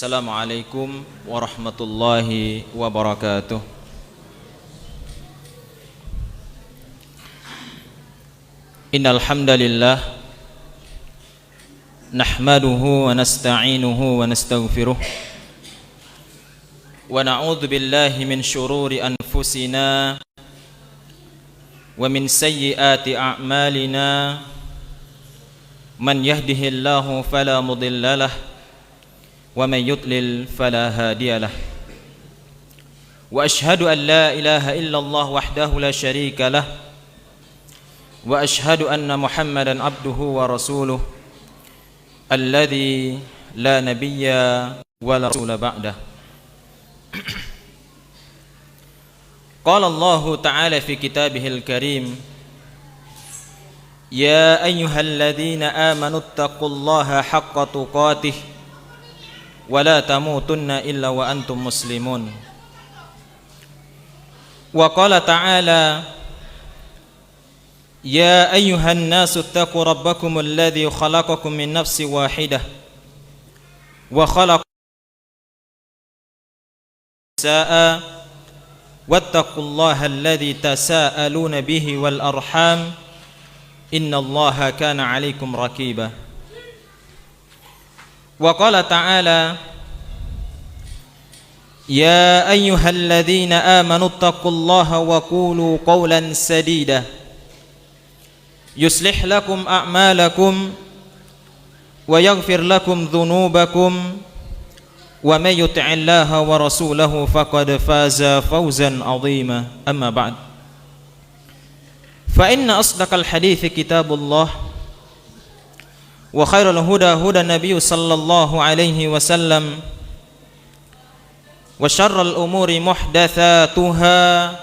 Assalamualaikum warahmatullahi wabarakatuh. Innal hamdalillah nahmaduhu wa nasta'inuhu wa nastaghfiruh wa na'udzu billahi min shururi anfusina wa min sayyiati a'malina. Man yahdihillahu fala mudilla lahu wa man yudlil fala hadiya lahu. Wa ashhadu an la ilaha illallah wahdahu la syarika lah wa ashhadu anna Muhammadan abduhu wa rasuluh alladzi la nabiyya wa la rasula ba'dah. Qala Allah ta'ala fi kitabihil karim, ya ayyuhalladzina amanu taqullaha haqqa tuqatih wa la tamutunna illa wa antum muslimun. Wa qala ta'ala, ya ayyuhan nasu taqu rabbakumul ladzi khalaqakum min nafsin wahidah wa khalaqa nisaa wattaqullaha alladzi tasaaluna bihi wal arham innallaha kana 'alaikum raqiba. Wa qala ta'ala, ya ayyuhalladzina amanu taqullaha wa qulu qawlan sadida yuslih lakum a'malakum wa yaghfir lakum dhunubakum wa may yuti'illaha wa rasulahu faqad faza fawzan 'azima. Amma ba'd, fa inna asdaqal hadithi kitabullah wa khairul huda huda nabiy sallallahu alaihi wasallam wa syarrul umuri muhdatsatuha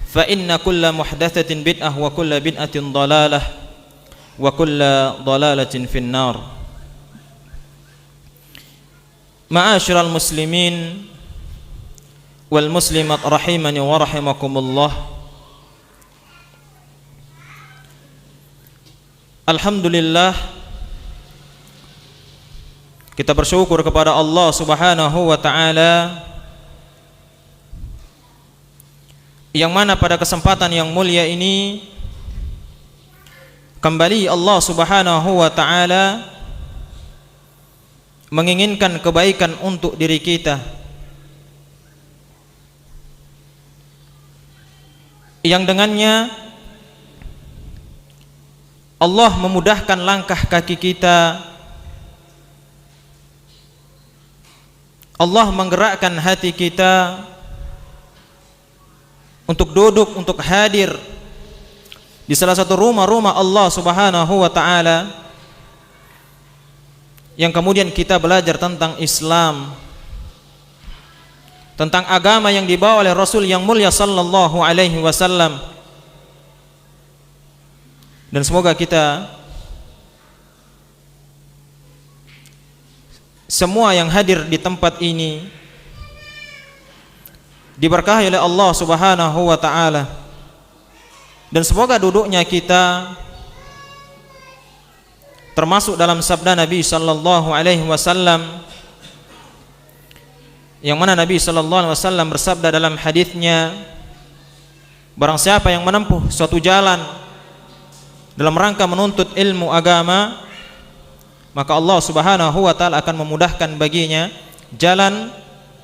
fa inna kulla muhdatsatin bid'ah wa kulla bid'atin dhalalah wa kulla dhalalatin finnar. Ma'asyiral muslimin wal muslimat rahimani wa rahimakumullah. Alhamdulillah, kita bersyukur kepada Allah Subhanahu wa ta'ala yang mana pada kesempatan yang mulia ini kembali Allah Subhanahu wa ta'ala menginginkan kebaikan untuk diri kita, yang dengannya Allah memudahkan langkah kaki kita, Allah menggerakkan hati kita untuk duduk, untuk hadir di salah satu rumah-rumah Allah Subhanahu wa ta'ala, yang kemudian kita belajar tentang Islam, tentang agama yang dibawa oleh Rasul yang mulia sallallahu alaihi wasallam. Dan semoga kita semua yang hadir di tempat ini diberkahi oleh Allah Subhanahu wa ta'ala, dan semoga duduknya kita termasuk dalam sabda Nabi sallallahu alaihi wasallam, yang mana Nabi sallallahu alaihi wasallam bersabda dalam hadisnya, barang siapa yang menempuh suatu jalan dalam rangka menuntut ilmu agama, maka Allah Subhanahu wa ta'ala akan memudahkan baginya jalan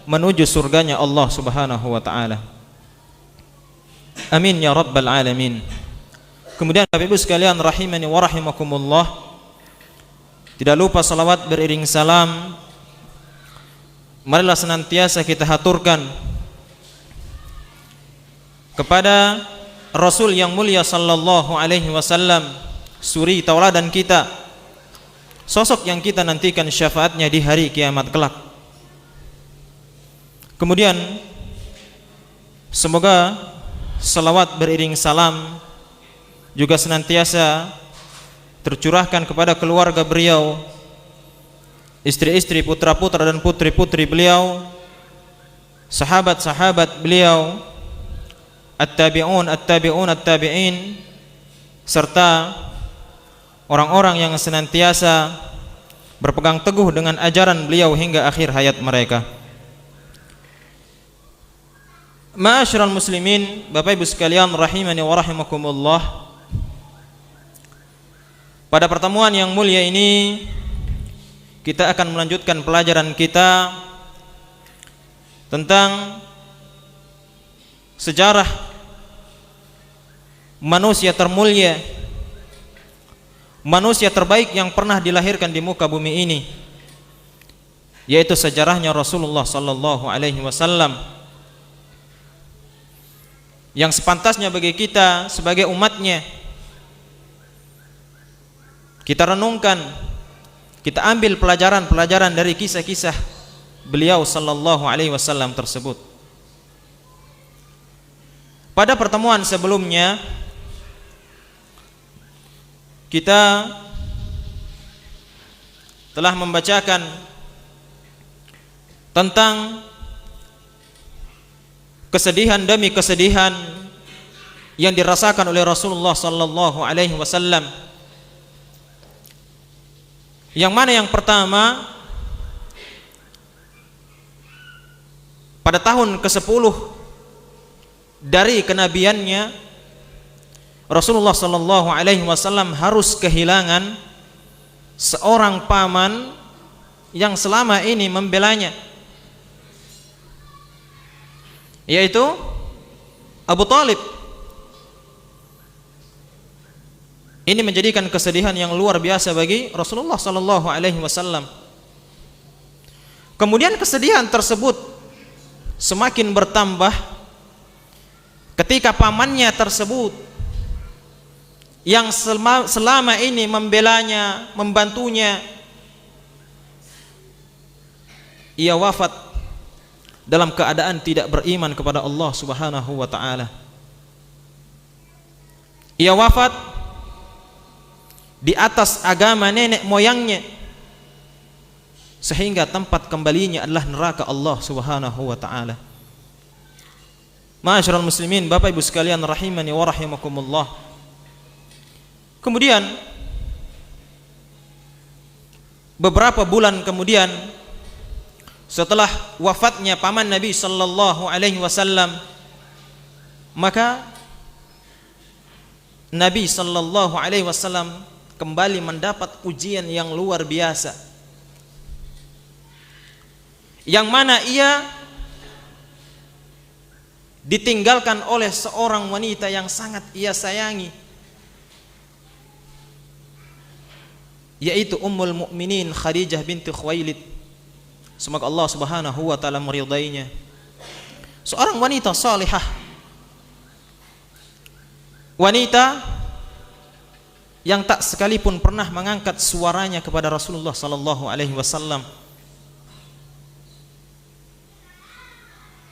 menuju surganya Allah Subhanahu wa ta'ala. Amin ya rabbal alamin. Kemudian Bapak Ibu sekalian rahimani wa rahimakumullah, tidak lupa salawat beriring salam marilah senantiasa kita haturkan kepada Rasul yang mulia sallallahu alaihi wasallam, suri tauladan kita, sosok yang kita nantikan syafaatnya di hari kiamat kelak. Kemudian semoga salawat beriring salam juga senantiasa tercurahkan kepada keluarga beliau, istri-istri, putra-putra dan putri-putri beliau, sahabat-sahabat beliau, at-tabi'un, at-tabi'un, at-tabi'in, serta orang-orang yang senantiasa berpegang teguh dengan ajaran beliau hingga akhir hayat mereka. Ma'asyiral muslimin, Bapak Ibu sekalian rahimani wa rahimakumullah. Pada pertemuan yang mulia ini kita akan melanjutkan pelajaran kita tentang sejarah manusia termulia, manusia terbaik yang pernah dilahirkan di muka bumi ini, yaitu sejarahnya Rasulullah sallallahu alaihi wasallam, yang sepantasnya bagi kita sebagai umatnya kita renungkan, kita ambil pelajaran-pelajaran dari kisah-kisah beliau sallallahu alaihi wasallam tersebut. Pada pertemuan sebelumnya kita telah membacakan tentang kesedihan demi kesedihan yang dirasakan oleh Rasulullah sallallahu alaihi wasallam. Yang mana yang pertama, pada tahun ke-10 dari kenabiannya, Rasulullah sallallahu alaihi wasallam harus kehilangan seorang paman yang selama ini membelanya, yaitu Abu Thalib. Ini menjadikan kesedihan yang luar biasa bagi Rasulullah sallallahu alaihi wasallam. Kemudian kesedihan tersebut semakin bertambah ketika pamannya tersebut yang selama ini membelanya, membantunya, ia wafat dalam keadaan tidak beriman kepada Allah Subhanahu wa taala. Ia wafat di atas agama nenek moyangnya, sehingga tempat kembalinya adalah neraka Allah Subhanahu wa taala. Ma'asyiral muslimin, Bapak Ibu sekalian rahimani wa rahimakumullah. Kemudian beberapa bulan kemudian setelah wafatnya paman Nabi sallallahu alaihi wasallam, maka Nabi sallallahu alaihi wasallam kembali mendapat ujian yang luar biasa, yang mana ia ditinggalkan oleh seorang wanita yang sangat ia sayangi, yaitu Ummul Mukminin Khadijah binti Khuwailid. Semoga Allah Subhanahu wa taala meridainya. Seorang wanita salihah, wanita yang tak sekalipun pernah mengangkat suaranya kepada Rasulullah sallallahu alaihi wasallam.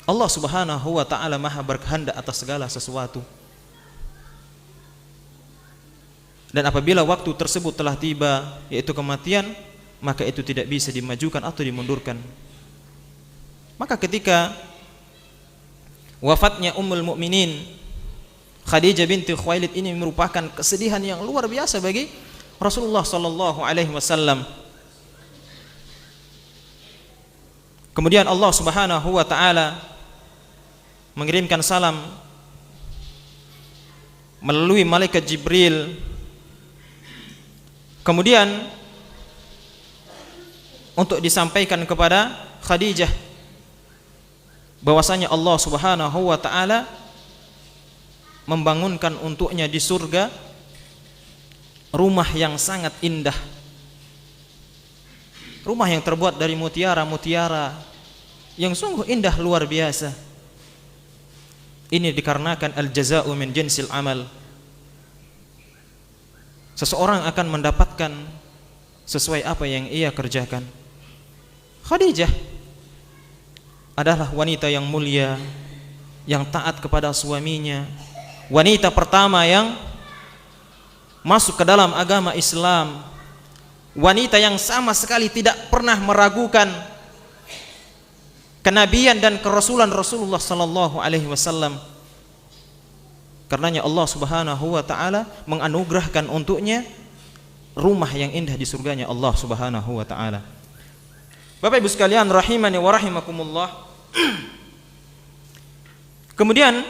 Allah Subhanahu wa taala Maha berkehendak atas segala sesuatu. Dan apabila waktu tersebut telah tiba, yaitu kematian, maka itu tidak bisa dimajukan atau dimundurkan. Maka ketika wafatnya Ummul Mukminin Khadijah binti Khuwailid ini merupakan kesedihan yang luar biasa bagi Rasulullah sallallahu alaihi wasallam. Kemudian Allah Subhanahu wa taala mengirimkan salam melalui malaikat Jibril. Kemudian untuk disampaikan kepada Khadijah bahwasanya Allah Subhanahu wa taala membangunkan untuknya di surga rumah yang sangat indah, rumah yang terbuat dari mutiara-mutiara yang sungguh indah luar biasa. Ini dikarenakan al-jaza'u min jinsil amal. Seseorang akan mendapatkan sesuai apa yang ia kerjakan. Khadijah adalah wanita yang mulia, yang taat kepada suaminya, wanita pertama yang masuk ke dalam agama Islam, wanita yang sama sekali tidak pernah meragukan kenabian dan kerasulan Rasulullah sallallahu alaihi wasallam. Karenanya Allah Subhanahu wa taala menganugerahkan untuknya rumah yang indah di surganya Allah Subhanahu wa taala. Bapak Ibu sekalian rahimani wa rahimakumullah. Kemudian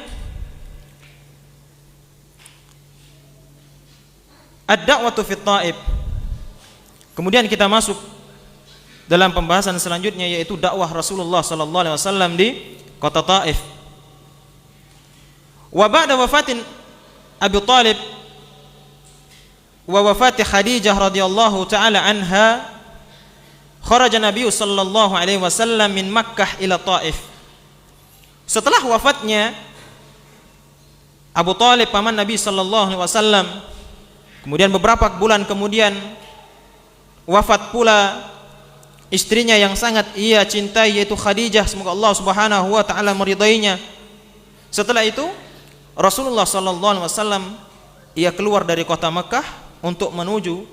ad-da'watu fit Taif. Kemudian kita masuk dalam pembahasan selanjutnya, yaitu dakwah Rasulullah sallallahu alaihi wasallam di kota Taif. Wa ba'da wafatin Abi Thalib wa wafati Khadijah radhiyallahu taala anha, kharaja Nabi sallallahu alaihi wasallam min Makkah ila Taif. Setelah wafatnya Abu Thalib paman Nabi sallallahu alaihi wasallam, kemudian beberapa bulan kemudian wafat pula istrinya yang sangat ia cintai, yaitu Khadijah, semoga Allah Subhanahu wa taala meridainya. Setelah itu Rasulullah sallallahu alaihi wasallam ia keluar dari kota Mekah untuk menuju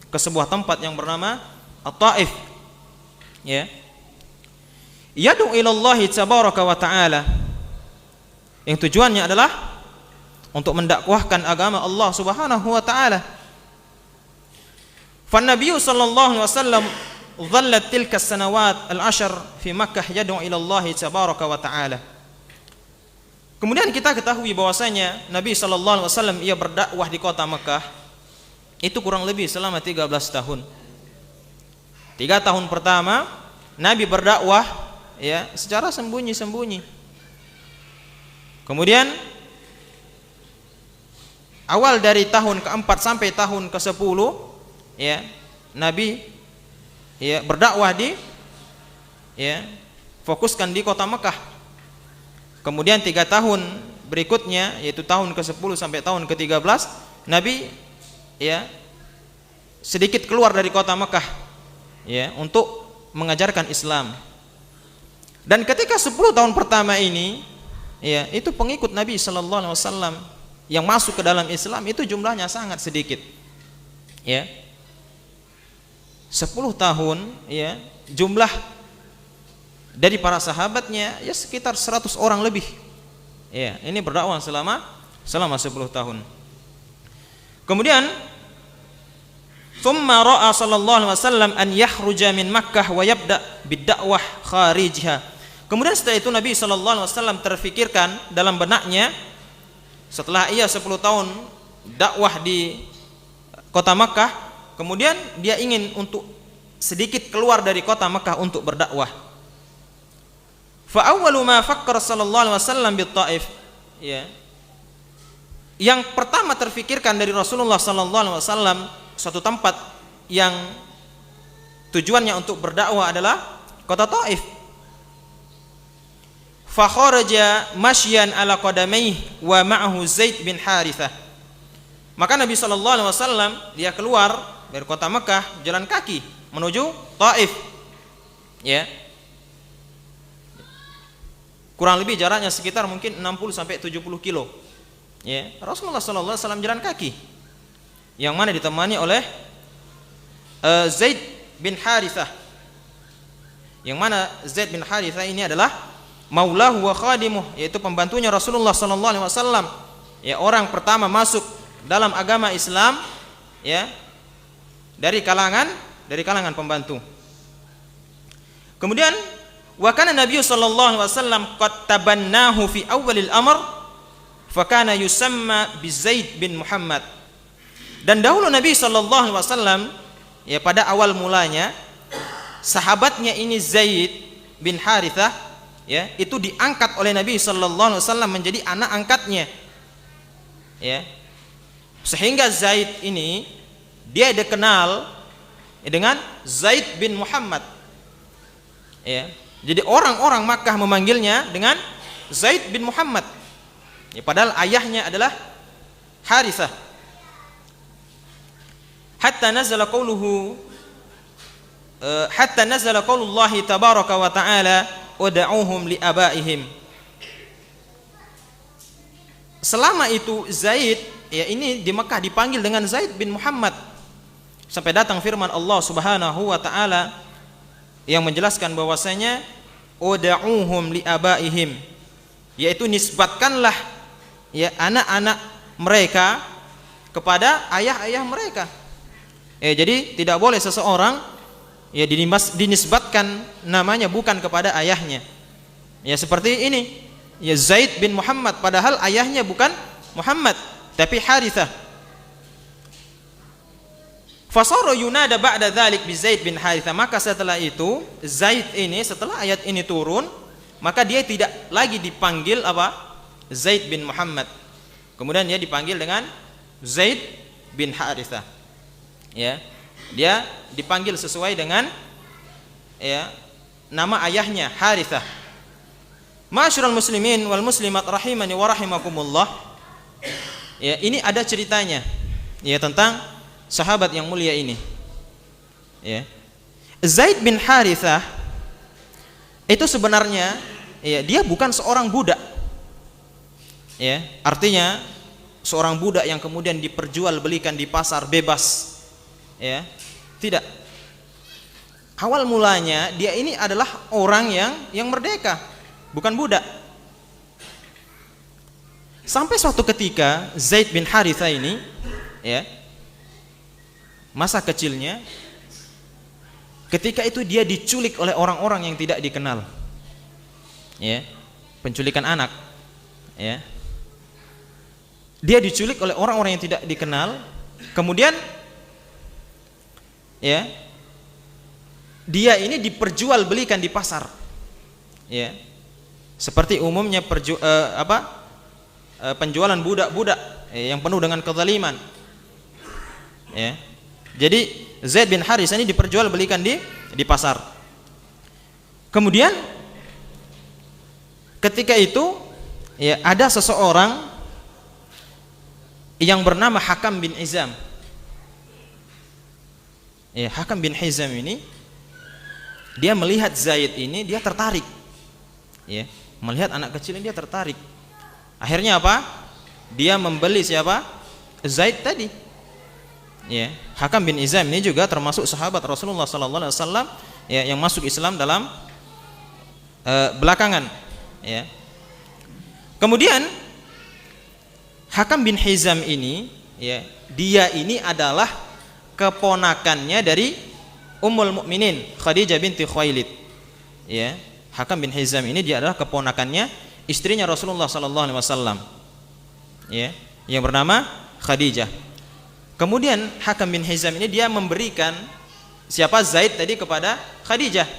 ke sebuah tempat yang bernama At-Taif. Ya. Yad'u ila Allah tabaraka wa taala. Yang tujuannya adalah untuk mendakwahkan agama Allah Subhanahu wa taala. Fa Nabi sallallahu alaihi wasallam dhallat tilka as-sanawat al-ashr fi Makkah yad'u ila Allah tabaraka wa taala. Kemudian kita ketahui bahwasanya Nabi sallallahu alaihi wasallam ia berdakwah di kota Mekah itu kurang lebih selama 13 tahun. 3 tahun pertama Nabi berdakwah ya secara sembunyi-sembunyi. Kemudian awal dari tahun keempat sampai tahun ke-10 ya Nabi ya berdakwah di ya fokuskan di kota Mekah. Kemudian 3 tahun berikutnya, yaitu tahun ke-10 sampai tahun ke-13, Nabi ya sedikit keluar dari kota Mekah ya untuk mengajarkan Islam. Dan ketika 10 tahun pertama ini ya itu pengikut Nabi sallallahu alaihi wasallam yang masuk ke dalam Islam itu jumlahnya sangat sedikit. Ya. 10 tahun ya jumlah dari para sahabatnya ya sekitar 100 orang lebih. Ya, ini berdakwah selama 10 tahun. Kemudian thumma ra'a sallallahu alaihi wasallam an yakhruja min Makkah wa yabda bid-da'wah kharijha. Kemudian setelah itu Nabi sallallahu alaihi wasallam terfikirkan dalam benaknya, setelah ia 10 tahun dakwah di kota Makkah, kemudian dia ingin untuk sedikit keluar dari kota Makkah untuk berdakwah. Fa awwalu ma fakkara sallallahu alaihi wasallam bit Taif. Ya. Yang pertama terfikirkan dari Rasulullah sallallahu alaihi wasallam suatu tempat yang tujuannya untuk berdakwah adalah kota Taif. Fa kharaja mashyan ala qadamaihi wa ma'ahu Zaid bin Harithah. Maka Nabi sallallahu alaihi wasallam dia keluar dari kota Mekah jalan kaki menuju Taif. Ya. Kurang lebih jaraknya sekitar mungkin 60 sampai 70 kilo. Ya, Rasulullah sallallahu alaihi wasallam jalan kaki. Yang mana ditemani oleh Zaid bin Harithah. Yang mana Zaid bin Harithah ini adalah maulahu wa khadimuh, yaitu pembantunya Rasulullah sallallahu alaihi wasallam. Ya, orang pertama masuk dalam agama Islam ya dari kalangan pembantu. Kemudian wa kana Nabi sallallahu alaihi wasallam qad tabannahu fi awwalil amr fa kana yusamma bi Zaid bin Muhammad. Dan dahulu Nabi sallallahu alaihi wasallam ya pada awal mulanya sahabatnya ini Zaid bin Harithah ya itu diangkat oleh Nabi sallallahu alaihi wasallam menjadi anak angkatnya. Ya. Sehingga Zaid ini dia dikenal dengan Zaid bin Muhammad. Ya. Jadi orang-orang Makkah memanggilnya dengan Zaid bin Muhammad. Ya, padahal ayahnya adalah Harithah. Hatta nazala qaulullah tabaraka wa ta'ala ud'uhum li abaihim. Selama itu Zaid ya ini di Makkah dipanggil dengan Zaid bin Muhammad sampai datang firman Allah Subhanahu wa taala yang menjelaskan bahwasanya ud'uhum li abaihim, yaitu nisbatkanlah ya anak-anak mereka kepada ayah-ayah mereka. Jadi tidak boleh seseorang dinisbatkan namanya bukan kepada ayahnya. Seperti ini, Zaid bin Muhammad, padahal ayahnya bukan Muhammad tapi Harithah. Fasara yunada ba'da dzalik bi Zaid bin Harithah, maka setelah itu Zaid ini, setelah ayat ini turun, maka dia tidak lagi dipanggil Zaid bin Muhammad. Kemudian dia dipanggil dengan Zaid bin Harithah. Dia dipanggil sesuai dengan nama ayahnya, Harithah. Ma'asyiral muslimin wal muslimat rahimani wa rahimakumullah. Ini ada ceritanya tentang sahabat yang mulia ini. Zaid bin Harithah itu sebenarnya dia bukan seorang budak. Artinya seorang budak yang kemudian diperjualbelikan di pasar bebas. Tidak. Awal mulanya dia ini adalah orang yang merdeka, bukan budak. Sampai suatu ketika Zaid bin Harithah ini masa kecilnya, ketika itu dia diculik oleh orang-orang yang tidak dikenal. Penculikan anak. Dia diculik oleh orang-orang yang tidak dikenal. Kemudian dia ini diperjualbelikan di pasar. Seperti umumnya penjualan budak-budak yang penuh dengan kezaliman. Jadi Zaid bin Harithah ini diperjualbelikan di pasar. Kemudian ketika itu ada seseorang yang bernama Hakam bin Hizam. Hakam bin Hizam ini dia melihat Zaid ini, dia tertarik. Melihat anak kecil ini dia tertarik. Akhirnya apa? Dia membeli siapa? Zaid tadi. Hakam bin Hizam ini juga termasuk sahabat Rasulullah sallallahu alaihi wasallam yang masuk Islam dalam belakangan. Kemudian Hakam bin Hizam ini dia ini adalah keponakannya dari Ummul Mukminin Khadijah binti Khuwailid. Hakam bin Hizam ini dia adalah keponakannya istrinya Rasulullah sallallahu alaihi wasallam. Yang bernama Khadijah. Kemudian Hakam bin Hizam ini dia memberikan siapa Zaid tadi kepada Khadijah.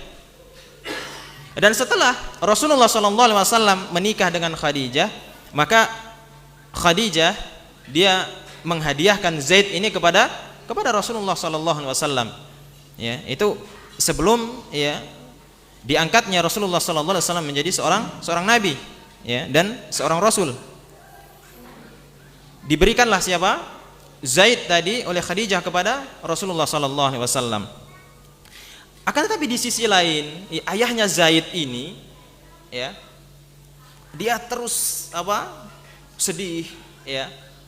Dan setelah Rasulullah sallallahu alaihi wasallam menikah dengan Khadijah, maka Khadijah dia menghadiahkan Zaid ini kepada Rasulullah sallallahu alaihi wasallam. Itu sebelum diangkatnya Rasulullah sallallahu alaihi wasallam menjadi seorang nabi dan seorang rasul. Diberikanlah siapa? Zaid tadi oleh Khadijah kepada Rasulullah sallallahu alaihi wasallam. Akan tetapi di sisi lain, ayahnya Zaid ini dia terus sedih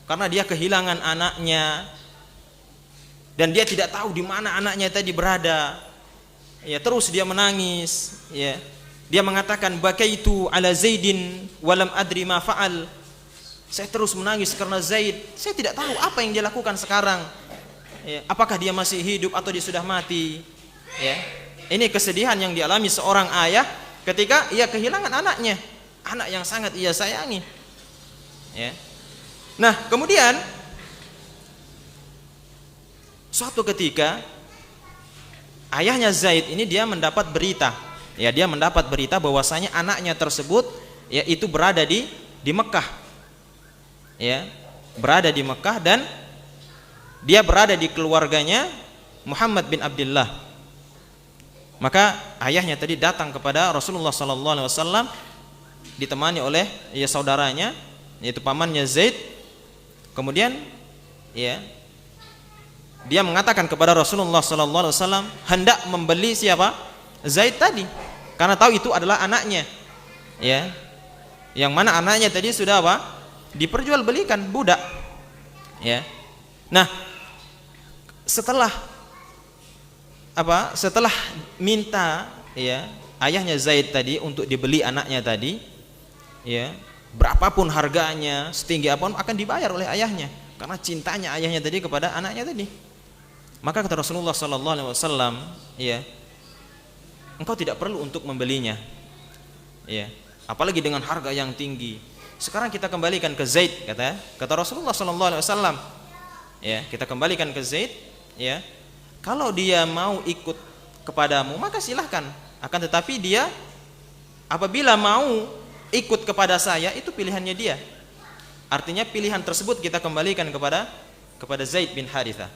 karena dia kehilangan anaknya dan dia tidak tahu di mana anaknya tadi berada. Terus dia menangis. Dia mengatakan bakaitu ala Zaidin walam adri ma fa'al. Saya terus menangis karena Zaid. Saya tidak tahu apa yang dia lakukan sekarang. Apakah dia masih hidup atau dia sudah mati? Ini kesedihan yang dialami seorang ayah ketika ia kehilangan anaknya, anak yang sangat ia sayangi. Nah, kemudian suatu ketika ayahnya Zaid ini dia mendapat berita. Dia mendapat berita bahwasanya anaknya tersebut itu berada di Mekah. Berada di Mekah dan dia berada di keluarganya Muhammad bin Abdullah. Maka ayahnya tadi datang kepada Rasulullah sallallahu alaihi wasallam ditemani oleh saudaranya yaitu pamannya Zaid. Kemudian dia mengatakan kepada Rasulullah sallallahu alaihi wasallam hendak membeli siapa? Zaid tadi, karena tahu itu adalah anaknya. Yang mana anaknya tadi sudah diperjualbelikan budak. Nah, setelah minta ayahnya Zaid tadi untuk dibeli anaknya tadi, berapapun harganya, setinggi apapun akan dibayar oleh ayahnya karena cintanya ayahnya tadi kepada anaknya tadi. Maka kata Rasulullah sallallahu alaihi wasallam, ya, engkau tidak perlu untuk membelinya. Ya, apalagi dengan harga yang tinggi. Sekarang kita kembalikan ke Zaid, kata Rasulullah sallallahu alaihi wasallam. Ya, kita kembalikan ke Zaid, ya. Kalau dia mau ikut kepadamu, maka silahkan. Akan tetapi dia apabila mau ikut kepada saya, itu pilihannya dia. Artinya pilihan tersebut kita kembalikan kepada Zaid bin Harithah.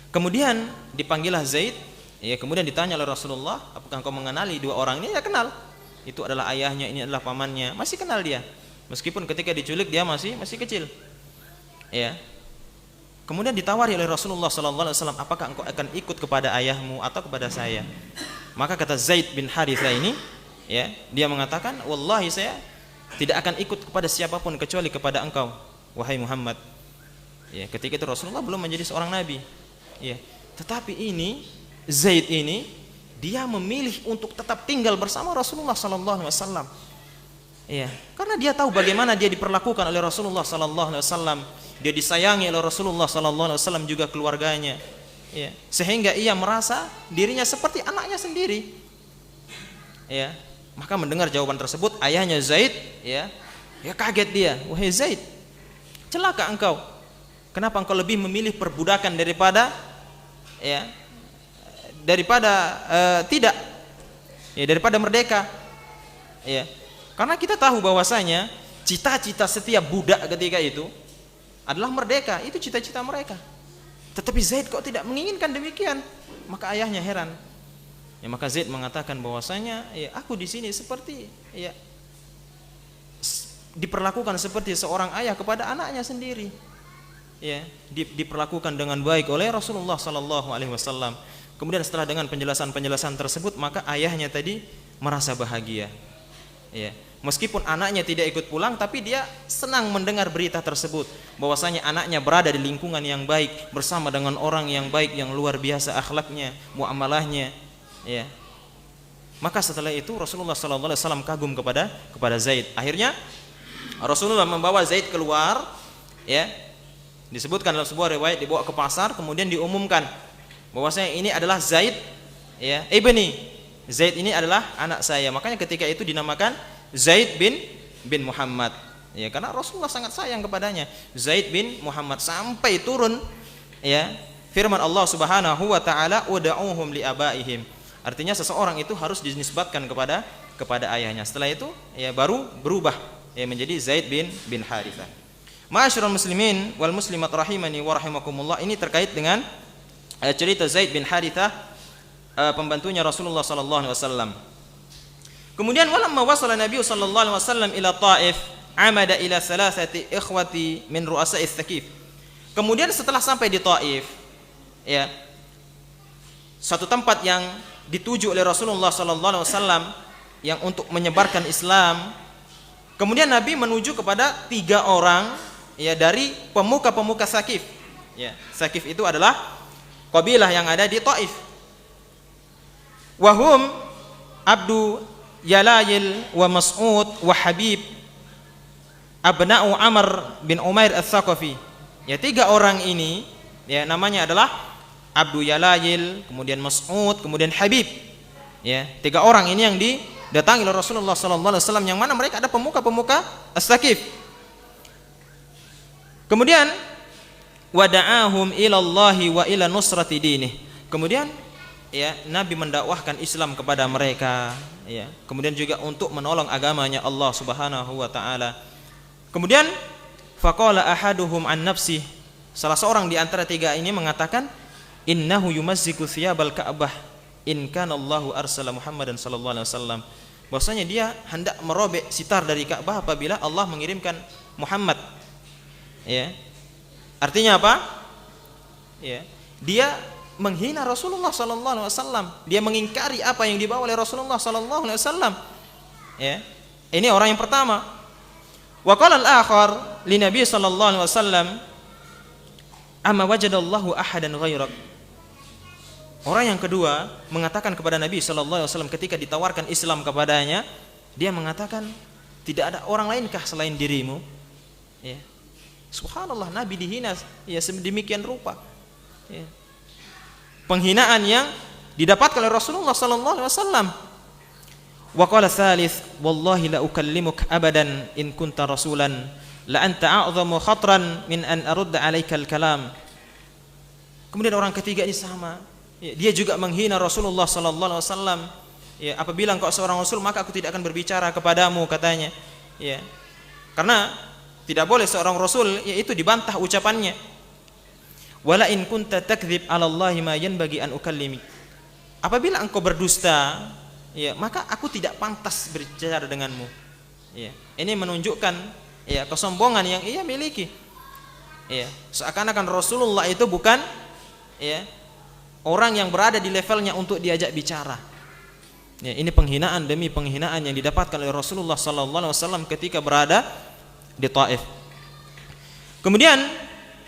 Kemudian dipanggillah Zaid, ya, kemudian ditanya oleh Rasulullah, apakah engkau mengenali dua orang ini? Ya, kenal. Itu adalah ayahnya, ini adalah pamannya. Masih kenal dia. Meskipun ketika diculik dia masih kecil. Ya. Kemudian ditawari oleh Rasulullah sallallahu alaihi wasallam, apakah engkau akan ikut kepada ayahmu atau kepada saya? Maka kata Zaid bin Harithah ini, ya, dia mengatakan, wallahi saya tidak akan ikut kepada siapapun kecuali kepada engkau, wahai Muhammad. Ya, ketika itu Rasulullah belum menjadi seorang nabi. Ya, tetapi ini Zaid ini dia memilih untuk tetap tinggal bersama Rasulullah sallallahu alaihi wasallam. Ya, karena dia tahu bagaimana dia diperlakukan oleh Rasulullah sallallahu alaihi wasallam. Dia disayangi oleh Rasulullah sallallahu alaihi wasallam juga keluarganya. Ya, sehingga ia merasa dirinya seperti anaknya sendiri. Ya, maka mendengar jawaban tersebut ayahnya Zaid, ya kaget dia. Wahai Zaid, celaka engkau. Kenapa engkau lebih memilih perbudakan daripada tidak, ya, daripada merdeka? Ya, karena kita tahu bahwasanya cita-cita setiap budak ketika itu adalah merdeka, itu cita-cita mereka. Tetapi Zaid kok tidak menginginkan demikian? Maka ayahnya heran. Ya, maka Zaid mengatakan bahwasanya, ya, aku di sini seperti, ya, diperlakukan seperti seorang ayah kepada anaknya sendiri. Ya, diperlakukan dengan baik oleh Rasulullah sallallahu alaihi wasallam. Kemudian setelah dengan penjelasan-penjelasan tersebut, maka ayahnya tadi merasa bahagia. Ya, meskipun anaknya tidak ikut pulang, tapi dia senang mendengar berita tersebut bahwasanya anaknya berada di lingkungan yang baik, bersama dengan orang yang baik, yang luar biasa akhlaknya, muamalahnya. Ya. Maka setelah itu Rasulullah sallallahu alaihi wasallam kagum kepada Zaid. Akhirnya Rasulullah membawa Zaid keluar, ya. Disebutkan dalam sebuah riwayat dibawa ke pasar, kemudian diumumkan bahwasanya ini adalah Zaid, ya, ibni. Zaid ini adalah anak saya. Makanya ketika itu dinamakan Zaid bin Muhammad. Ya, karena Rasulullah sangat sayang kepadanya. Zaid bin Muhammad, sampai turun, ya, firman Allah Subhanahu wa taala, ud'uhum li abaihim. Artinya seseorang itu harus dinisbatkan kepada ayahnya. Setelah itu, ya, baru berubah, ya, menjadi Zaid bin Harithah. Ma'asyiral muslimin wal muslimat rahimani wa rahimakumullah. Ini terkait dengan cerita Zaid bin Harithah, pembantunya Rasulullah sallallahu alaihi wasallam. Kemudian walamma wasala Nabi sallallahu alaihi wasallam ila Taif, amada ila salasati ikhwati min ru'asa'is Tsaqif. Kemudian setelah sampai di Taif, ya, satu tempat yang dituju oleh Rasulullah sallallahu alaihi wasallam yang untuk menyebarkan Islam. Kemudian Nabi menuju kepada 3 orang, ya, dari pemuka-pemuka Tsaqif. Ya, Tsaqif itu adalah kabilah yang ada di Taif. Wahum Abdu Yalayil wa Mas'ud wa Habib abna'u Amr bin Umair Ats-Tsaqafi. Ya, 3 orang ini, ya, namanya adalah Abdu Yalayil, kemudian Mas'ud, kemudian Habib. Ya, 3 orang ini yang didatangi oleh Rasulullah sallallahu alaihi wasallam, yang mana mereka ada pemuka-pemuka Ats-Tsaqif. Kemudian wada'ahum ilallahi wa ila nusrati dinih. Kemudian, ya, Nabi mendakwahkan Islam kepada mereka, ya, kemudian juga untuk menolong agamanya Allah Subhanahu wa taala. Kemudian faqala ahaduhum an nafsi, salah seorang di antara 3 ini mengatakan, innahu yumazziku thiyabal Ka'bah in kana Allahu arsala Muhammadan sallallahu alaihi wasallam. Bahwasanya dia hendak merobek sitar dari Ka'bah apabila Allah mengirimkan Muhammad. Ya. Artinya apa? Ya, dia menghina Rasulullah sallallahu alaihi wasallam. Dia mengingkari apa yang dibawa oleh Rasulullah sallallahu alaihi wasallam. Ya. Ini orang yang pertama. Wa qala al-akhar li Nabi sallallahu alaihi wasallam, amma wajadallahu ahadan ghairak. Orang yang kedua mengatakan kepada Nabi sallallahu alaihi wasallam ketika ditawarkan Islam kepadanya, dia mengatakan, tidak ada orang lainkah selain dirimu? Ya. Subhanallah, Nabi dihina, ya, sedemikian rupa. Ya. penghinaan yang didapatkan oleh Rasulullah sallallahu alaihi wasallam. Wa qala tsalits, wallahi la ukallimuk abadan in kunta rasulan la anta a'zamu khatran min an arudda 'alaikal kalam. Kemudian orang ketiga ini sama, ya, dia juga menghina Rasulullah sallallahu alaihi wasallam. Ya, apabila engkau seorang rasul maka aku tidak akan berbicara kepadamu, katanya. Ya. Karena tidak boleh seorang rasul yaitu dibantah ucapannya. Wala in kunta takdzib 'ala Allahi ma yanbaghi an ukallimi. Apabila engkau berdusta, ya, maka aku tidak pantas berbicara denganmu. Ya. Ini menunjukkan, ya, kesombongan yang ia miliki. Ya, seakan-akan Rasulullah itu bukan, ya, orang yang berada di levelnya untuk diajak bicara. Ya, ini penghinaan demi penghinaan yang didapatkan oleh Rasulullah sallallahu alaihi wasallam ketika berada di Taif. Kemudian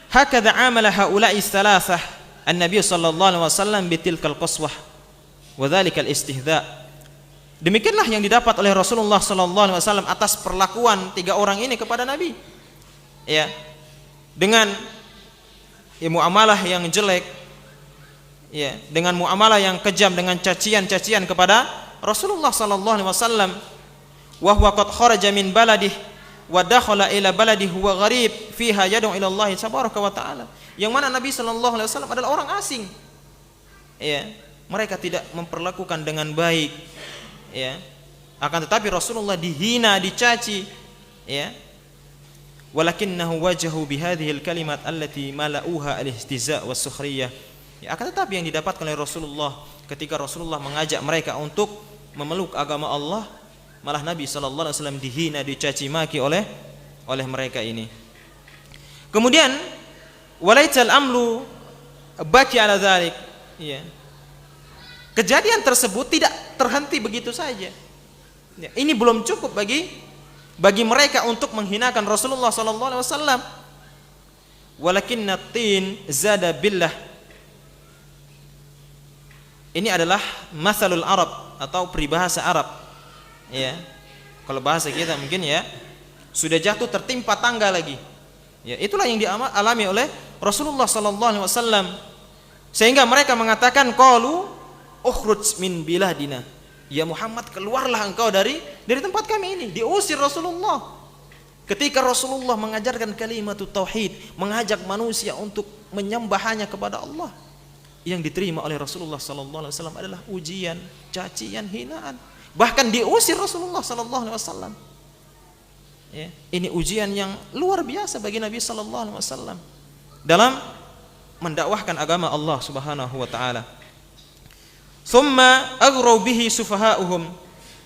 hakadha amala haula'i tsalatsah an-nabiy sallallahu alaihi wasallam bitilkal qaswah wa dzalikal istihza'. Demikianlah yang didapat oleh Rasulullah sallallahu alaihi wasallam atas perlakuan tiga orang ini kepada Nabi. Ya. Dengan, ya, muamalah yang jelek, ya, dengan muamalah yang kejam, dengan cacian-cacian kepada Rasulullah sallallahu alaihi wasallam. Wa huwa qad kharaja min baladih wa dakhala ila baladih huwa gharib fiha yad'u ila Allah tabaraka wa taala. Yang mana Nabi sallallahu alaihi wasallam adalah orang asing. Ya, mereka tidak memperlakukan dengan baik. Ya. Akan tetapi Rasulullah dihina, dicaci, ya. Walakinnahu wajahu bihadhil kalimat allati mala'uha al-istihza' was-sukhriyah. Ya, akan tetapi yang didapatkan oleh Rasulullah ketika Rasulullah mengajak mereka untuk memeluk agama Allah, malah Nabi sallallahu alaihi wasallam dihina, dicaci maki oleh mereka ini. Kemudian walaital amlu baki ala dzalik. Ya. Kejadian tersebut tidak terhenti begitu saja. Ya, ini belum cukup bagi mereka untuk menghinakan Rasulullah sallallahu alaihi wasallam. Walakinna tin zada billah. Ini adalah masalul Arab atau peribahasa Arab. Ya. Kalau bahasa kita mungkin, ya, sudah jatuh tertimpa tangga lagi. Ya, itulah yang dialami oleh Rasulullah sallallahu alaihi wasallam. Sehingga mereka mengatakan qalu ukhruj min biladina. Ya Muhammad, keluarlah engkau dari tempat kami ini. Diusir Rasulullah. Ketika Rasulullah mengajarkan kalimat tauhid, mengajak manusia untuk menyembah hanya kepada Allah, yang diterima oleh Rasulullah sallallahu alaihi wasallam adalah ujian, cacian, hinaan. Bahkan diusir Rasulullah sallallahu alaihi wasallam. Ya, ini ujian yang luar biasa bagi Nabi sallallahu alaihi wasallam dalam mendakwahkan agama Allah Subhanahu wa taala. Thumma aghraw bihi sufaha'uhum.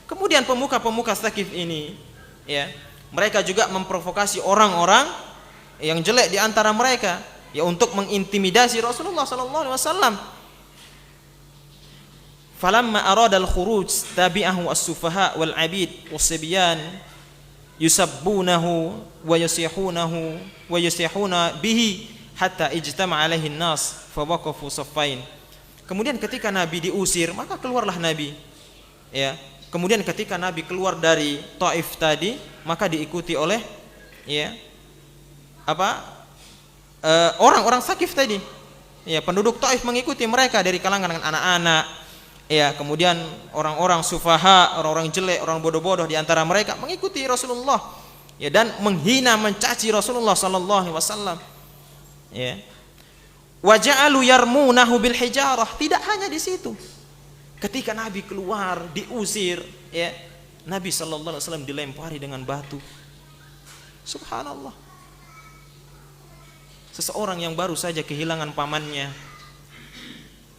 Kemudian pemuka-pemuka Tsaqif ini, ya, mereka juga memprovokasi orang-orang yang jelek di antara mereka, ya, untuk mengintimidasi Rasulullah sallallahu alaihi wasallam. Falamma arada al-khuruj tabi'ahu as-sufaha wal 'abid was-sibyan yusabbunahu wa yusihuna bihi hatta ijtama'a alaihi an-nas fa waqafu saffain. Kemudian ketika Nabi diusir, maka keluarlah Nabi. Ya. Kemudian ketika Nabi keluar dari Taif tadi, maka diikuti oleh, ya, orang-orang Tsaqif tadi. Ya, penduduk Taif mengikuti mereka dari kalangan anak-anak. Ya, kemudian orang-orang sufaha, orang-orang jelek, orang bodoh-bodoh di antara mereka mengikuti Rasulullah. Ya, dan menghina, mencaci Rasulullah sallallahu alaihi wasallam. Ya. Wa ja'alu yarmunahu bil hijarah. Tidak hanya di situ. Ketika Nabi keluar, diusir, ya, Nabi sallallahu alaihi wasallam dilempari dengan batu. Subhanallah. Seseorang yang baru saja kehilangan pamannya,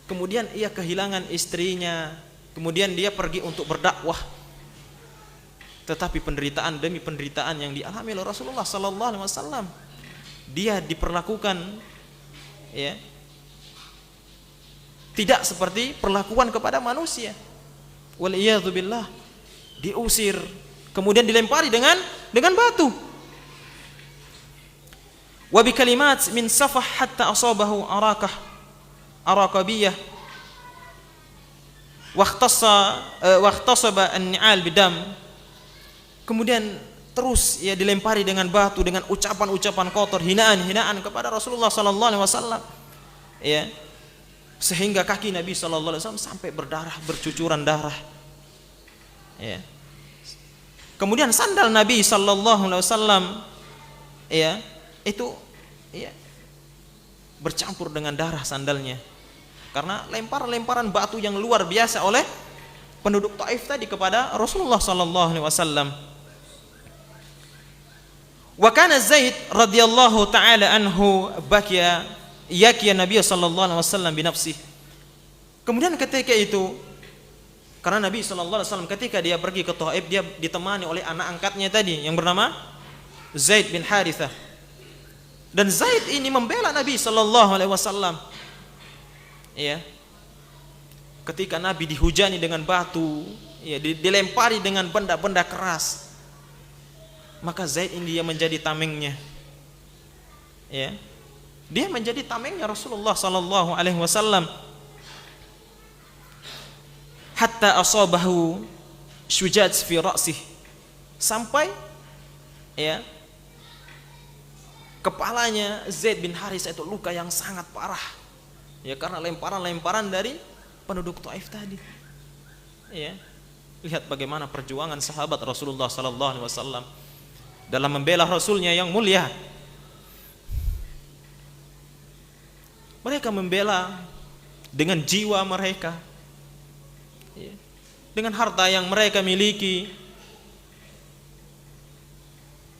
kemudian ia kehilangan istrinya, kemudian dia pergi untuk berdakwah, tetapi penderitaan demi penderitaan yang dialami oleh Rasulullah sallallahu alaihi wasallam, dia diperlakukan, ya, tidak seperti perlakuan kepada manusia. Waliyadzubillah, diusir, kemudian dilempari dengan batu. Wa bi kalimat min safah hatta asabahu arakabiyah wa ikhtasaba an-ni'al bidam. Kemudian terus, ya, dilempari dengan batu, dengan ucapan-ucapan kotor, hinaan-hinaan kepada Rasulullah sallallahu alaihi wasallam. Ya. sehingga kaki Nabi sallallahu alaihi wasallam sampai berdarah, bercucuran darah. Ya. Kemudian sandal Nabi sallallahu alaihi wasallam ya, itu ya bercampur dengan darah sandalnya. Karena lemparan-lemparan batu yang luar biasa oleh penduduk Taif tadi kepada Rasulullah sallallahu alaihi wasallam. Wa kana Zaid radhiyallahu taala anhu bakiya yakiya Nabi sallallahu alaihi wasallam bi nafsihi. Kemudian ketika itu, karena Nabi sallallahu alaihi wasallam ketika dia pergi ke Taif, dia ditemani oleh anak angkatnya tadi yang bernama Zaid bin Harithah. Dan Zaid ini membela Nabi sallallahu alaihi wasallam. Ya. Ketika Nabi dihujani dengan batu, ya, dilempari dengan benda-benda keras, maka Zaid ini dia menjadi tamengnya. Ya. Dia menjadi tamengnya Rasulullah sallallahu alaihi wasallam. Hatta asabahu syujat fi ra'sih. Sampai ya kepalanya Zaid bin Harithah itu luka yang sangat parah. Ya, karena lemparan-lemparan dari penduduk Taif tadi. Ya. Lihat bagaimana perjuangan sahabat Rasulullah sallallahu alaihi wasallam dalam membela Rasulnya yang mulia. Mereka membela dengan jiwa mereka, ya, dengan harta yang mereka miliki.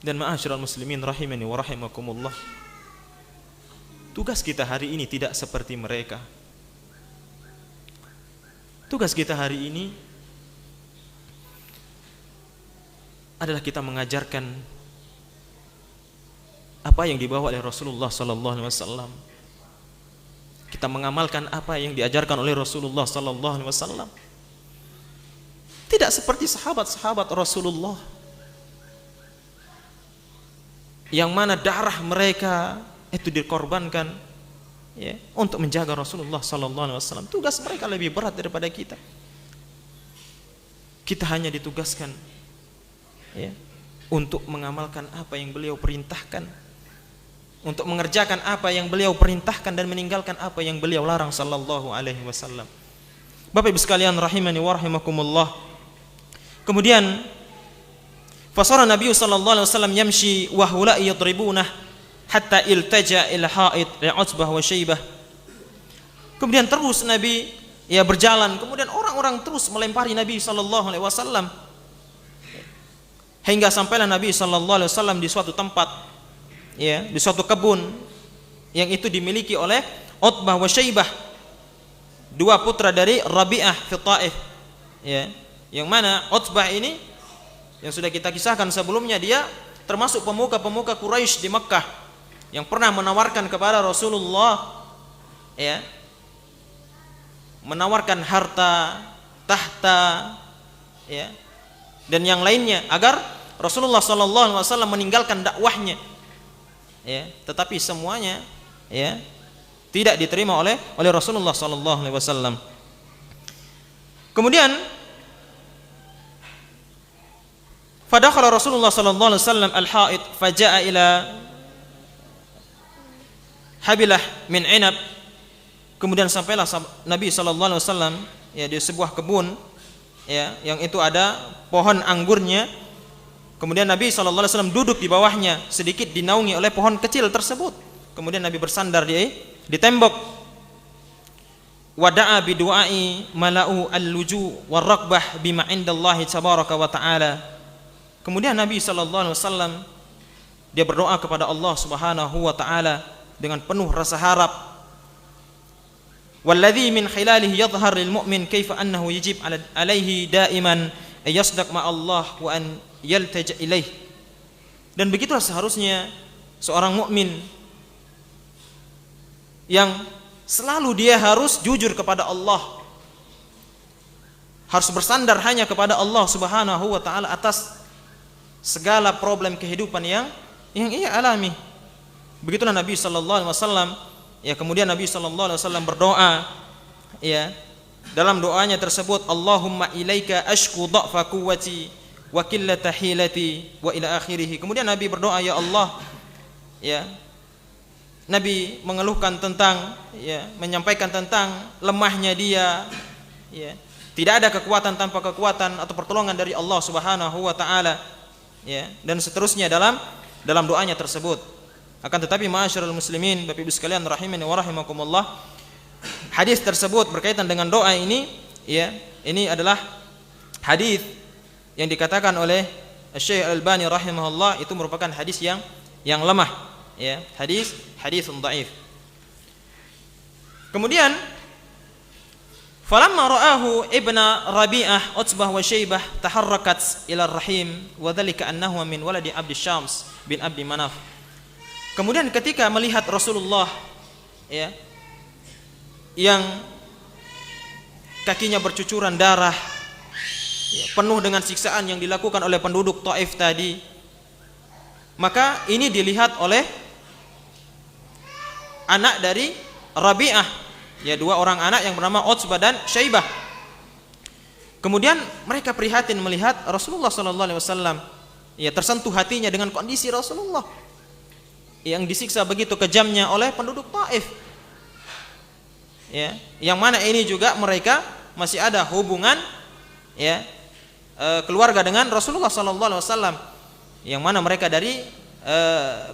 Dan ma'asyiral muslimin rahimani wa rahimakumullah, tugas kita hari ini tidak seperti mereka. Tugas kita hari ini adalah kita mengajarkan apa yang dibawa oleh Rasulullah sallallahu alaihi wasallam. Kita mengamalkan apa yang diajarkan oleh Rasulullah sallallahu alaihi wasallam. Tidak seperti sahabat-sahabat Rasulullah yang mana darah mereka itu dikorbankan, ya, untuk menjaga Rasulullah sallallahu alaihi wasallam. Tugas mereka lebih berat daripada kita. Kita hanya ditugaskan, ya, untuk mengamalkan apa yang beliau perintahkan, untuk mengerjakan apa yang beliau perintahkan dan meninggalkan apa yang beliau larang sallallahu alaihi wasallam. Bapak Ibu sekalian rahimani wa rahimakumullah. Kemudian fasara Nabi sallallahu alaihi wasallam yamshi wa hula yadribunah hatta iltaja ila haid li'utbah wa syaibah. Kemudian terus Nabi ya berjalan, kemudian orang-orang terus melempari Nabi sallallahu alaihi wasallam hingga sampailah Nabi sallallahu alaihi wasallam di suatu tempat, ya, di suatu kebun yang itu dimiliki oleh Utbah wa Syaibah, dua putra dari Rabi'ah fi Taif, ya, yang mana Utbah ini yang sudah kita kisahkan sebelumnya, dia termasuk pemuka-pemuka Quraisy di Mekkah yang pernah menawarkan kepada Rasulullah, ya, menawarkan harta, tahta, ya, dan yang lainnya agar Rasulullah sallallahu alaihi wasallam meninggalkan dakwahnya, ya, tetapi semuanya, ya, tidak diterima oleh Rasulullah sallallahu alaihi wasallam. Kemudian fadakhala Rasulullah sallallahu alaihi wasallam al-haid faja'a ila habilah min inab. Kemudian sampailah Nabi sallallahu alaihi wasallam, ya, di sebuah kebun, ya, yang itu ada pohon anggurnya. Kemudian Nabi sallallahu alaihi wasallam duduk di bawahnya, sedikit dinaungi oleh pohon kecil tersebut. Kemudian Nabi bersandar di tembok. Wada'a bi du'ai mala'u al-luju war-rakbah bima indallahi tabaraka wa ta'ala. Kemudian Nabi sallallahu alaihi wasallam dia berdoa kepada Allah Subhanahu wa taala dengan penuh rasa harap. Walladzi min khilalihi yadhhar lil mu'min kaifa annahu yajib alaihi daiman yasdaq ma Allah wa an yaltaja ilaih. Dan begitulah seharusnya seorang mukmin yang selalu dia harus jujur kepada Allah, harus bersandar hanya kepada Allah Subhanahu wa taala atas segala problem kehidupan yang ia alami. Begitulah Nabi sallallahu alaihi wasallam, ya, kemudian Nabi sallallahu alaihi wasallam berdoa, ya, dalam doanya tersebut, Allahumma ilaika ashku dha'fa quwwati wa qillata hilati wa ila akhirih. Kemudian Nabi berdoa, ya Allah, ya, Nabi mengeluhkan tentang, ya, menyampaikan tentang lemahnya dia, ya. Tidak ada kekuatan tanpa kekuatan atau pertolongan dari Allah Subhanahu wa taala, ya, dan seterusnya dalam doanya tersebut. Akan tetapi ma'asyiral muslimin, Bapak Ibu sekalian rahimani wa rahimakumullah, hadis tersebut berkaitan dengan doa ini, ya, ini adalah hadis yang dikatakan oleh Syekh Al-Albani rahimahullah itu merupakan hadis yang lemah, ya, hadisun dhaif. Kemudian falamma ra'ahu ibna Rabi'ah Utbah wa Syaibah taharrakat ila ar-rahim wa dhalika annahu min waladi Abd Syams bin Abd Manaf. Kemudian ketika melihat Rasulullah, ya, yang kakinya bercucuran darah, ya, penuh dengan siksaan yang dilakukan oleh penduduk Taif tadi, maka ini dilihat oleh anak dari Rabi'ah, ya, dua orang anak yang bernama Utbah dan Syaibah. Kemudian mereka prihatin melihat Rasulullah sallallahu alaihi wasallam, ya, tersentuh hatinya dengan kondisi Rasulullah yang disiksa begitu kejamnya oleh penduduk Taif, ya, yang mana ini juga mereka masih ada hubungan, ya, keluarga dengan Rasulullah sallallahu alaihi wasallam, yang mana mereka dari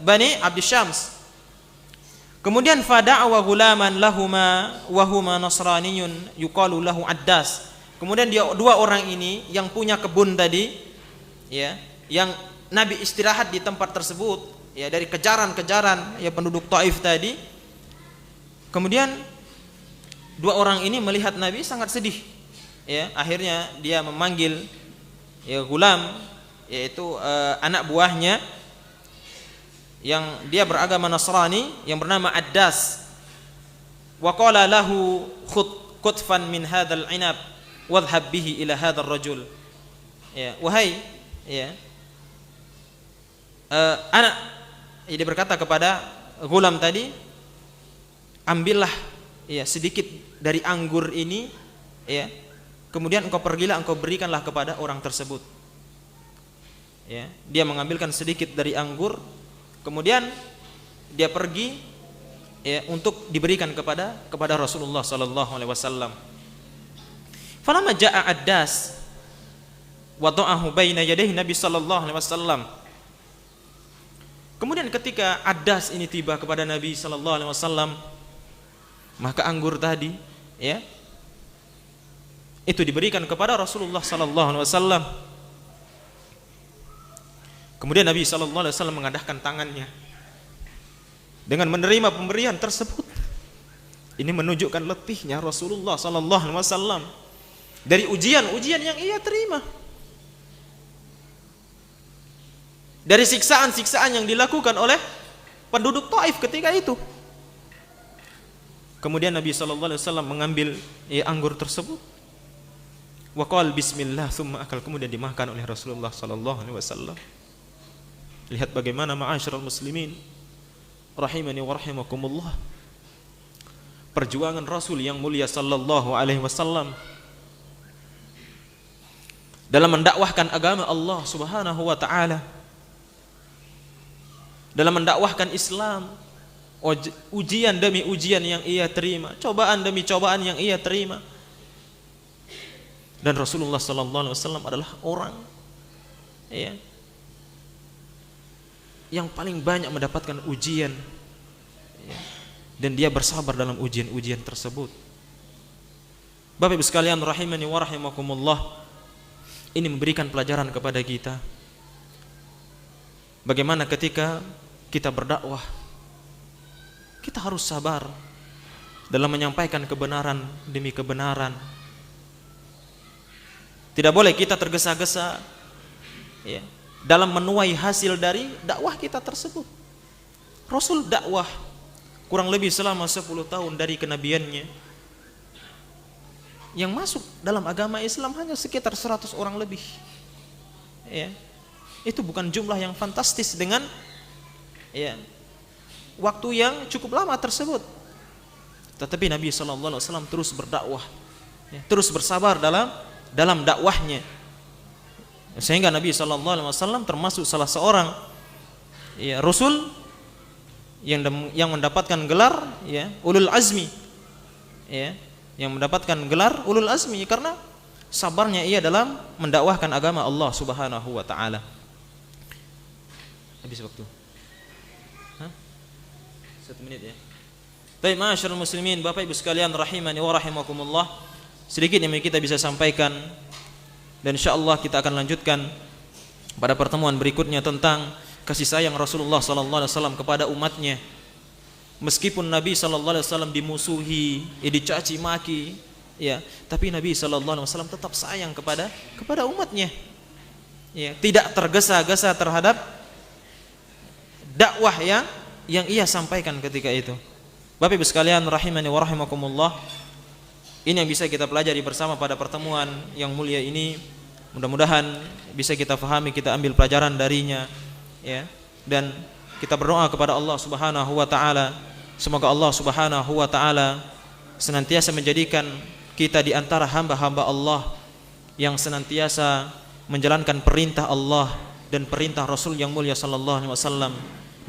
Bani Abd Syams. Kemudian fada'wa gulaman lahuma wa huma nasraniyun yuqalu lahu Addas. Kemudian dua orang ini yang punya kebun tadi, ya, yang Nabi istirahat di tempat tersebut, ya, dari kejaran-kejaran, ya, penduduk Taif tadi. Kemudian dua orang ini melihat Nabi sangat sedih, ya, akhirnya dia memanggil, ya, gulam, yaitu anak buahnya yang dia beragama Nasrani yang bernama Addas. Wa qala lahu khutfan min hadzal inab wadhhab bihi ila hadzal rajul. Ya, wahai, ya, anak, dia berkata kepada gulam tadi, ambillah, ya, sedikit dari anggur ini, ya, kemudian engkau pergilah, engkau berikanlah kepada orang tersebut. Ya, dia mengambilkan sedikit dari anggur, kemudian dia pergi, ya, untuk diberikan kepada Rasulullah sallallahu alaihi wasallam. Falamma jaa Addas wada'ahu baina yadayhi Nabi sallallahu alaihi wasallam. Kemudian ketika Addas ini tiba kepada Nabi sallallahu alaihi wasallam, maka anggur tadi, ya, itu diberikan kepada Rasulullah sallallahu alaihi wasallam. Kemudian Nabi sallallahu alaihi wasallam mengadahkan tangannya dengan menerima pemberian tersebut. Ini menunjukkan letihnya Rasulullah sallallahu alaihi wasallam dari ujian-ujian yang ia terima, dari siksaan-siksaan yang dilakukan oleh penduduk Taif ketika itu. Kemudian Nabi sallallahu alaihi wasallam mengambil, ya, anggur tersebut, wa qala bismillah tsumma akal, kemudian dimakan oleh Rasulullah sallallahu alaihi wasallam. Lihat bagaimana ma'asyiral muslimin rahimani wa rahimakumullah, perjuangan Rasul yang mulia sallallahu alaihi wasallam dalam mendakwahkan agama Allah Subhanahu wa taala, dalam mendakwahkan Islam. Ujian demi ujian yang ia terima, cobaan demi cobaan yang ia terima. Dan Rasulullah sallallahu alaihi wasallam adalah orang, ya, yang paling banyak mendapatkan ujian, ya, dan dia bersabar dalam ujian-ujian tersebut. Bapak Ibu sekalian rahimani wa rahimakumullah, ini memberikan pelajaran kepada kita bagaimana ketika kita berdakwah, kita harus sabar dalam menyampaikan kebenaran demi kebenaran. Tidak boleh kita tergesa-gesa, ya, dalam menuai hasil dari dakwah kita tersebut. Rasul dakwah kurang lebih selama 10 tahun dari kenabiannya. Yang masuk dalam agama Islam hanya sekitar 100 orang lebih, ya. Itu bukan jumlah yang fantastis dengan, ya, waktu yang cukup lama tersebut. Tetapi Nabi SAW terus berdakwah, ya, terus bersabar dalam dakwahnya, sehingga Nabi SAW termasuk salah seorang, ya, Rasul yang mendapatkan gelar ya ulul azmi, ya, yang mendapatkan gelar ulul azmi karena sabarnya ia dalam mendakwahkan agama Allah Subhanahu wa taala. Habis waktu. 1 menit ya. Baik, ma'asyiral muslimin, Bapak Ibu sekalian rahimani wa rahimakumullah. Sedikit yang kita bisa sampaikan dan insyaallah kita akan lanjutkan pada pertemuan berikutnya tentang kasih sayang Rasulullah sallallahu alaihi wasallam kepada umatnya. Meskipun Nabi sallallahu alaihi wasallam dimusuhi, dicaci maki, ya, tapi Nabi sallallahu alaihi wasallam tetap sayang kepada umatnya. Ya, tidak tergesa-gesa terhadap dakwah yang ia sampaikan ketika itu. Bapak Ibu sekalian rahimani wa rahimakumullah, ini yang bisa kita pelajari bersama pada pertemuan yang mulia ini. Mudah-mudahan bisa kita fahami, kita ambil pelajaran darinya, ya. Dan kita berdoa kepada Allah Subhanahu wa taala, semoga Allah Subhanahu wa taala senantiasa menjadikan kita di antara hamba-hamba Allah yang senantiasa menjalankan perintah Allah dan perintah Rasul yang mulia sallallahu alaihi wasallam,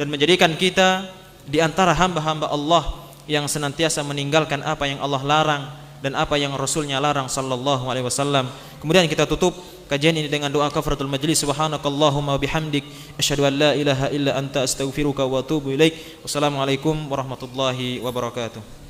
dan menjadikan kita di antara hamba-hamba Allah yang senantiasa meninggalkan apa yang Allah larang dan apa yang Rasulnya larang sallallahu alaihi wasallam. Kemudian kita tutup kajian ini dengan doa kafaratul majlis. Subhanakallahumma bihamdik asyhadu an la ilaha illa anta astaghfiruka wa atubu ilaik. Wassalamualaikum warahmatullahi wabarakatuh.